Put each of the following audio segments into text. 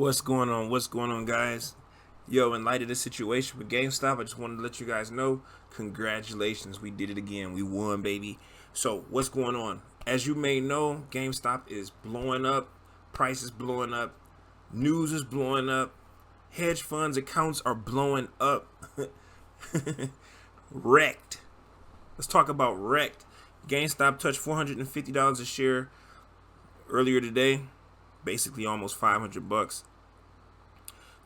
What's going on? What's going on, guys? Yo, in light of this situation with GameStop, I just wanted to let you guys know, congratulations, we did it again. We won, baby. So, what's going on? As you may know, GameStop is blowing up, price is blowing up, news is blowing up, hedge funds accounts are blowing up. Wrecked. Let's talk about wrecked. GameStop touched $450 a share earlier today, basically almost 500 bucks.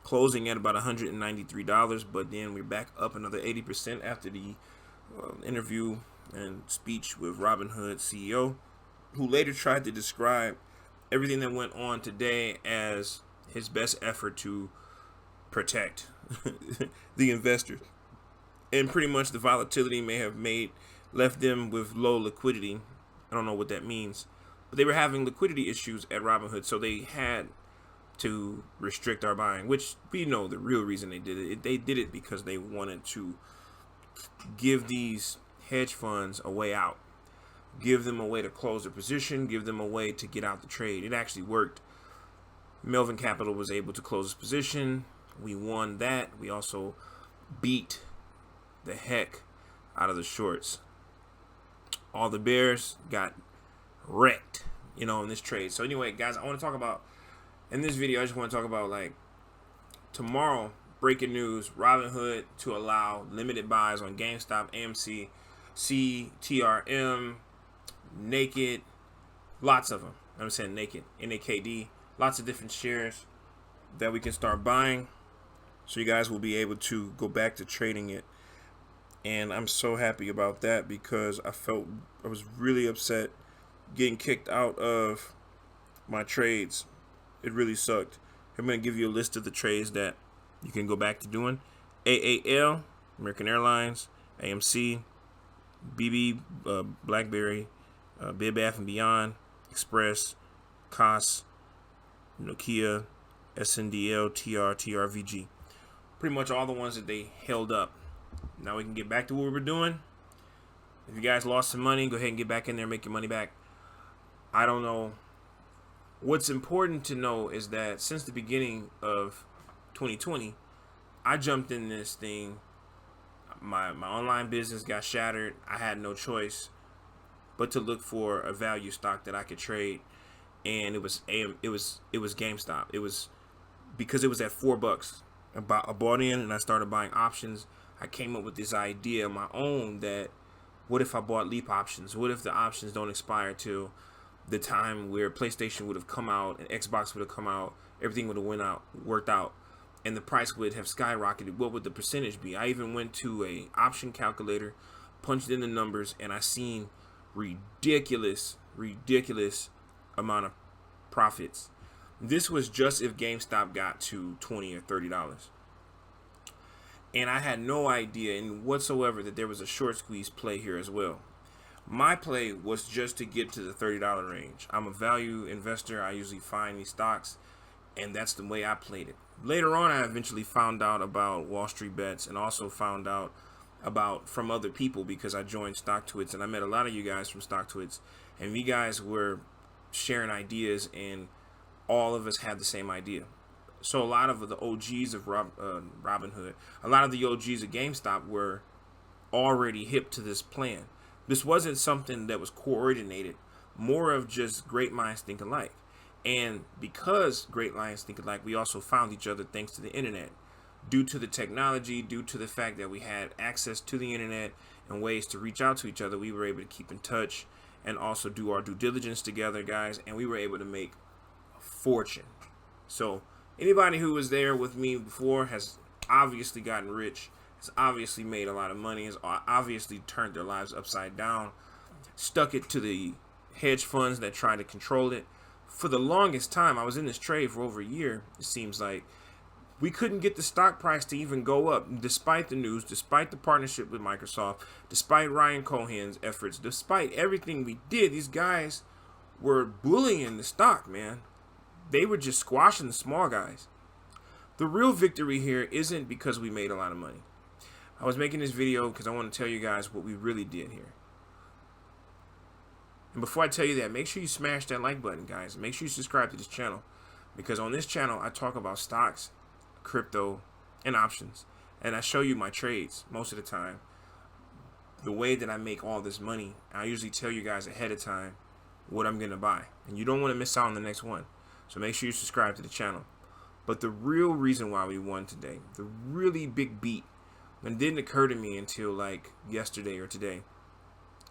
Closing at about $193, but then we're back up another 80% after the interview and speech with Robinhood CEO, who later tried to describe everything that went on today as his best effort to protect the investors. And pretty much the volatility may have left them with low liquidity. I don't know what that means, but they were having liquidity issues at Robinhood, so they had to restrict our buying, which we know the real reason they did it. They did it because they wanted to give these hedge funds a way out, give them a way to close their position, give them a way to get out the trade. It actually worked. Melvin Capital was able to close his position. We won that. We also beat the heck out of the shorts. All the bears got wrecked, in this trade. So anyway, guys, I want to talk about in this video, I just want to talk about tomorrow, breaking news, Robinhood to allow limited buys on GameStop, AMC, CTRM, Naked, lots of them. I'm saying Naked, NAKD, lots of different shares that we can start buying. So you guys will be able to go back to trading it. And I'm so happy about that because I was really upset getting kicked out of my trades. It really sucked. I'm going to give you a list of the trades that you can go back to doing. AAL, American Airlines, AMC, BB, BlackBerry, Bed Bath & Beyond, Express, COS, Nokia, SNDL, TR, TRVG. Pretty much all the ones that they held up. Now we can get back to what we were doing. If you guys lost some money, go ahead and get back in there and make your money back. I don't know. What's important to know is that since the beginning of 2020, I jumped in this thing. My online business got shattered. I had no choice but to look for a value stock that I could trade, and it was GameStop. It was because it was at $4. I bought in and I started buying options. I came up with this idea of my own that what if I bought leap options? What if the options don't expire till the time where PlayStation would have come out and Xbox would have come out, everything would have worked out, and the price would have skyrocketed? What would the percentage be? I even went to a option calculator, punched in the numbers, and I seen ridiculous amount of profits. This was just if GameStop got to $20 or $30. And I had no idea whatsoever that there was a short squeeze play here as well. My play was just to get to the $30 range. I'm a value investor. I usually find these stocks, and that's the way I played it. Later on, I eventually found out about Wall Street Bets and also found out about from other people because I joined StockTwits, and I met a lot of you guys from StockTwits, and you guys were sharing ideas, and all of us had the same idea. So a lot of the OGs of Robinhood, a lot of the OGs of GameStop were already hip to this plan. This wasn't something that was coordinated, more of just great minds think alike. And because great minds think alike, we also found each other thanks to the internet. Due to the technology, due to the fact that we had access to the internet and ways to reach out to each other, we were able to keep in touch and also do our due diligence together, guys, and we were able to make a fortune. So anybody who was there with me before has obviously gotten rich, has obviously made a lot of money, has obviously turned their lives upside down, stuck it to the hedge funds that try to control it. For the longest time, I was in this trade for over a year, it seems like. We couldn't get the stock price to even go up, despite the news, despite the partnership with Microsoft, despite Ryan Cohen's efforts, despite everything we did. These guys were bullying the stock, man. They were just squashing the small guys. The real victory here isn't because we made a lot of money. I was making this video because I want to tell you guys what we really did here. And before I tell you that, make sure you smash that like button, guys. Make sure you subscribe to this channel. Because on this channel, I talk about stocks, crypto, and options. And I show you my trades most of the time. The way that I make all this money, I usually tell you guys ahead of time what I'm going to buy. And you don't want to miss out on the next one. So make sure you subscribe to the channel. But the real reason why we won today, the really big beat, and it didn't occur to me until like yesterday or today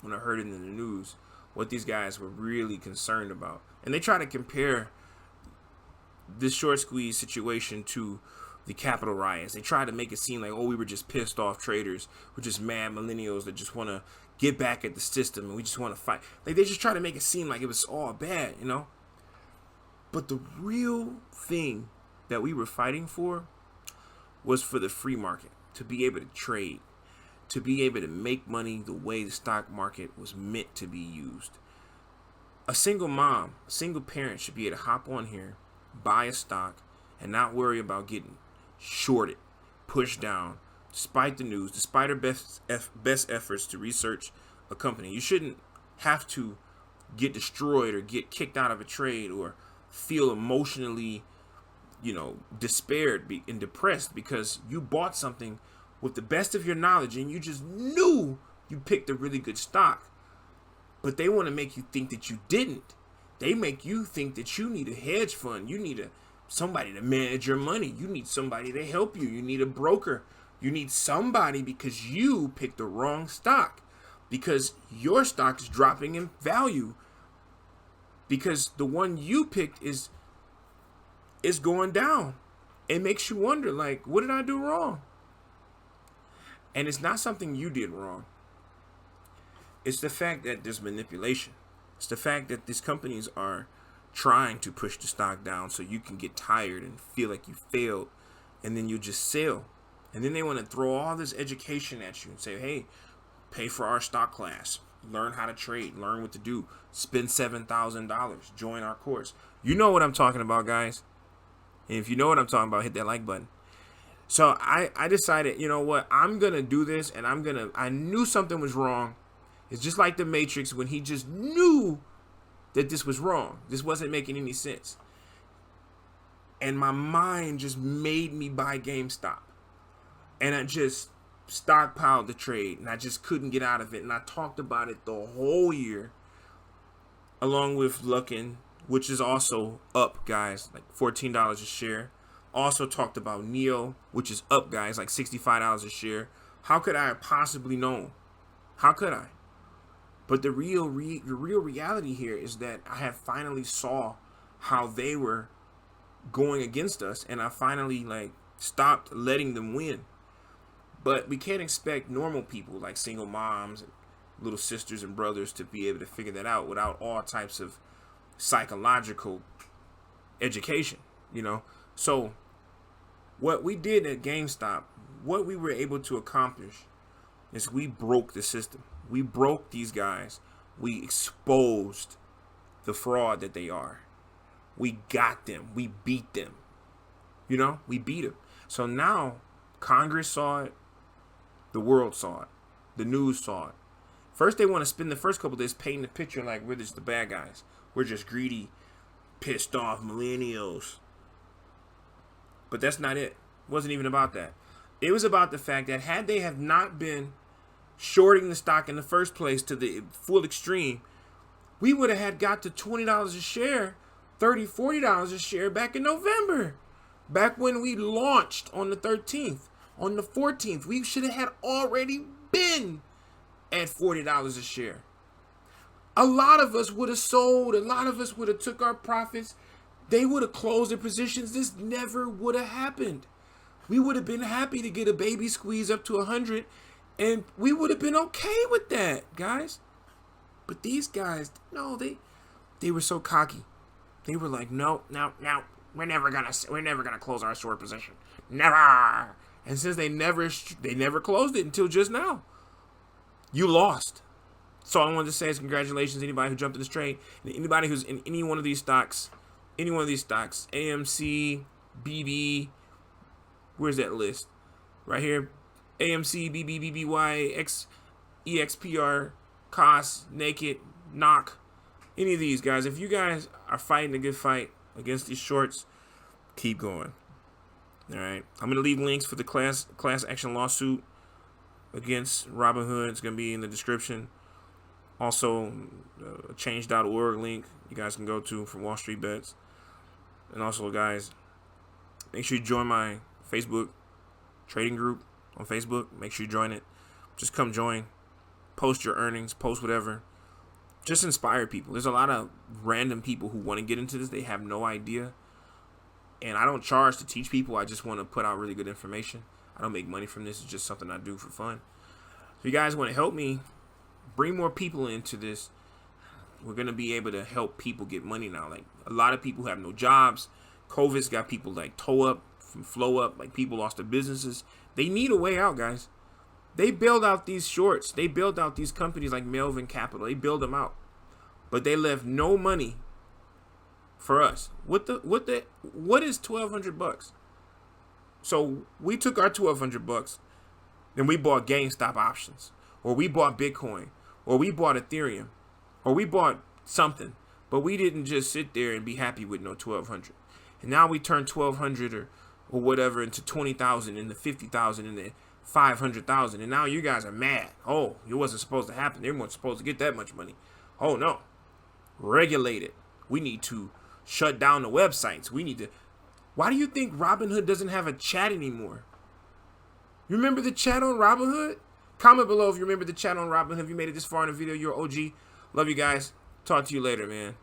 when I heard it in the news what these guys were really concerned about. And they try to compare this short squeeze situation to the Capitol riots. They try to make it seem like, oh, we were just pissed off traders. We're just mad millennials that just want to get back at the system and we just want to fight. Like, they just try to make it seem like it was all bad, you know? But the real thing that we were fighting for was for the free market, to be able to trade, to be able to make money the way the stock market was meant to be used. A single mom, a single parent should be able to hop on here, buy a stock, and not worry about getting shorted, pushed down, despite the news, despite her best efforts to research a company. You shouldn't have to get destroyed or get kicked out of a trade or feel emotionally, despaired and depressed because you bought something with the best of your knowledge and you just knew you picked a really good stock. But they want to make you think that you didn't. They make you think that you need a hedge fund. You need somebody to manage your money. You need somebody to help you. You need a broker. You need somebody because you picked the wrong stock. Because your stock is dropping in value. Because the one you picked is going down. It makes you wonder, like, what did I do wrong? And it's not something you did wrong. It's the fact that there's manipulation. It's the fact that these companies are trying to push the stock down so you can get tired and feel like you failed, and then you just sell. And then they want to throw all this education at you and say, hey, pay for our stock class, learn how to trade, learn what to do, spend $7,000, join our course. You know what I'm talking about, guys. And if you know what I'm talking about, hit that like button. So I decided, you know what, I'm going to do this, and I knew something was wrong. It's just like the Matrix when he just knew that this was wrong. This wasn't making any sense. And my mind just made me buy GameStop. And I just stockpiled the trade, and I just couldn't get out of it. And I talked about it the whole year, along with Luckin, which is also up, guys, like $14 a share. Also talked about Neo, which is up, guys, like $65 a share. How could I have possibly known? How could I? But the real reality here is that I have finally saw how they were going against us, and I finally stopped letting them win. But we can't expect normal people like single moms and little sisters and brothers to be able to figure that out without all types of psychological education, So what we did at GameStop, what we were able to accomplish is we broke the system. We broke these guys. We exposed the fraud that they are. We got them. We beat them. We beat them. So now Congress saw it. The world saw it. The news saw it. First, they want to spend the first couple of days painting the picture like we're just the bad guys. We're just greedy, pissed off millennials. But that's not it. It wasn't even about that. It was about the fact that had they have not been shorting the stock in the first place to the full extreme, we would have had got to $20 a share, $30, $40 a share back in November. Back when we launched on the 13th. On the 14th, we should have had already been at $40 a share. A lot of us would have sold. A lot of us would have took our profits. They would have closed their positions. This never would have happened. We would have been happy to get a baby squeeze up to 100, and we would have been okay with that, guys. But these guys, no, they were so cocky. They were like, no, we're never gonna close our short position, never. And since they never closed it until just now, you lost. So all I wanted to say is congratulations to anybody who jumped in this trade, and anybody who's in any one of these stocks, AMC, BB, where's that list? Right here, AMC, BB, BBY, EXPR, COS, Naked, Knock, any of these guys. If you guys are fighting a good fight against these shorts, keep going. All right. I'm going to leave links for the class action lawsuit against Robinhood. It's going to be in the description. Also, a change.org link you guys can go to for Wall Street bets. And also, guys, make sure you join my Facebook trading group on Facebook. Make sure you join it. Just come join. Post your earnings. Post whatever. Just inspire people. There's a lot of random people who want to get into this. They have no idea. And I don't charge to teach people. I just want to put out really good information. I don't make money from this. It's just something I do for fun. If you guys want to help me bring more people into this, we're going to be able to help people get money now. Like, a lot of people have no jobs. COVID's got people like toe up, from flow up. Like, people lost their businesses. They need a way out, guys. They bailed out these shorts. They bailed out these companies like Melvin Capital. They bailed them out. But they left no money for us. What is $1,200? So we took our $1,200 and we bought GameStop options, or we bought Bitcoin, or we bought Ethereum, or we bought something. But we didn't just sit there and be happy with no $1,200. And now we turn $1,200 or whatever into $20,000, into $50,000, into $500,000, and now you guys are mad. Oh, it wasn't supposed to happen. They weren't supposed to get that much money. Oh no, regulate it. We need to shut down the websites. We need to. Why do you think Robinhood doesn't have a chat anymore? You remember the chat on Robinhood? Comment below if you remember the chat on Robinhood. If you made it this far in the video, you're OG. Love you guys. Talk to you later, man.